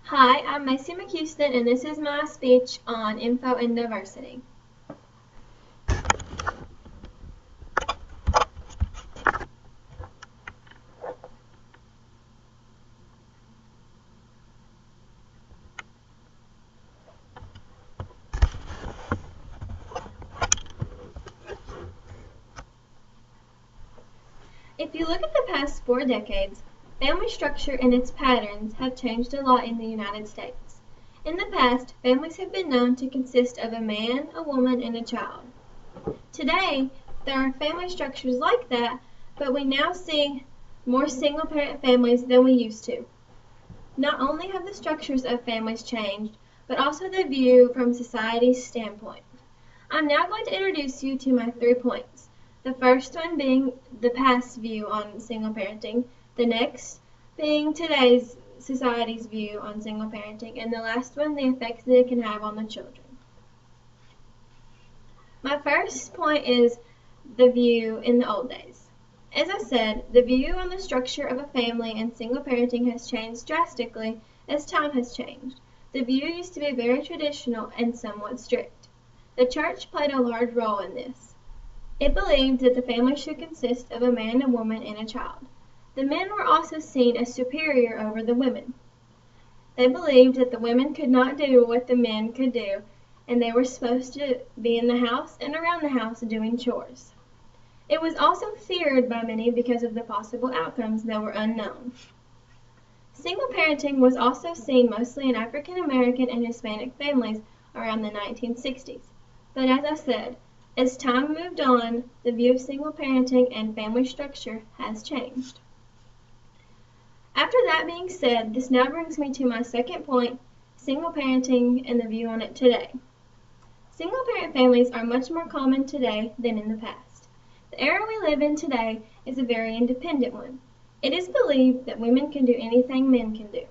Hi, I'm Macy McHouston, and this is my speech on info and diversity. If you look at the past 4 decades, family structure and its patterns have changed a lot in the United States. In the past, families have been known to consist of a man, a woman, and a child. Today, there are family structures like that, but we now see more single-parent families than we used to. Not only have the structures of families changed, but also the view from society's standpoint. I'm now going to introduce you to my 3 points. The first one being the past view on single parenting, the next being today's society's view on single parenting, and the last one, the effects that it can have on the children. My first point is the view in the old days. As I said, the view on the structure of a family and single parenting has changed drastically as time has changed. The view used to be very traditional and somewhat strict. The church played a large role in this. It believed that the family should consist of a man, a woman, and a child. The men were also seen as superior over the women. They believed that the women could not do what the men could do, and they were supposed to be in the house and around the house doing chores. It was also feared by many because of the possible outcomes that were unknown. Single parenting was also seen mostly in African American and Hispanic families around the 1960s. But as I said, as time moved on, the view of single parenting and family structure has changed. After that being said, this now brings me to my second point, single parenting and the view on it today. Single parent families are much more common today than in the past. The era we live in today is a very independent one. It is believed that women can do anything men can do.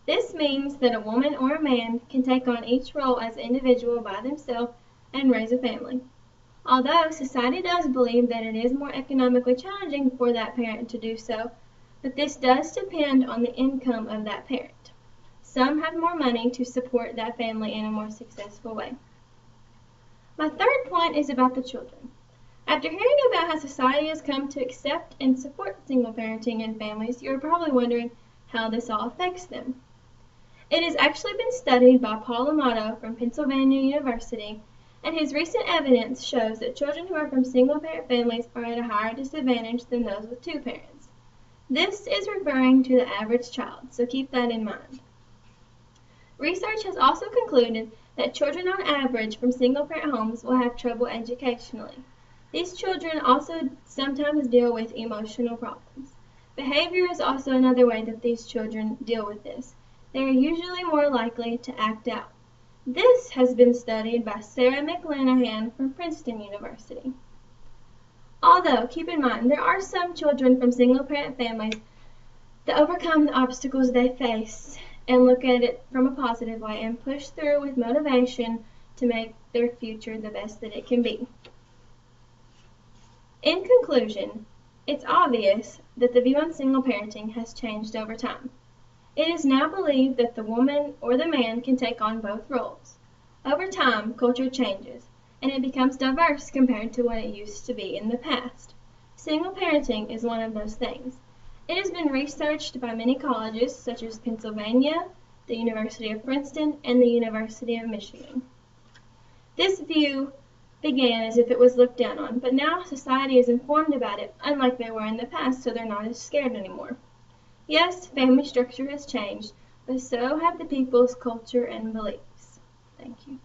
This means that a woman or a man can take on each role as an individual by themselves and raise a family. Although society does believe that it is more economically challenging for that parent to do so, but this does depend on the income of that parent. Some have more money to support that family in a more successful way. My third point is about the children. After hearing about how society has come to accept and support single parenting and families, you're probably wondering how this all affects them. It has actually been studied by Paul Amato from Pennsylvania University, and his recent evidence shows that children who are from single-parent families are at a higher disadvantage than those with 2 parents. This is referring to the average child, so keep that in mind. Research has also concluded that children on average from single-parent homes will have trouble educationally. These children also sometimes deal with emotional problems. Behavior is also another way that these children deal with this. They are usually more likely to act out. This has been studied by Sarah McLanahan from Princeton University. Although, keep in mind, there are some children from single-parent families that overcome the obstacles they face and look at it from a positive way and push through with motivation to make their future the best that it can be. In conclusion, it's obvious that the view on single parenting has changed over time. It is now believed that the woman or the man can take on both roles. Over time, culture changes, and it becomes diverse compared to what it used to be in the past. Single parenting is one of those things. It has been researched by many colleges such as Pennsylvania, the University of Princeton, and the University of Michigan. This view began as if it was looked down on, but now society is informed about it, unlike they were in the past, so they're not as scared anymore. Yes, family structure has changed, but so have the people's culture and beliefs. Thank you.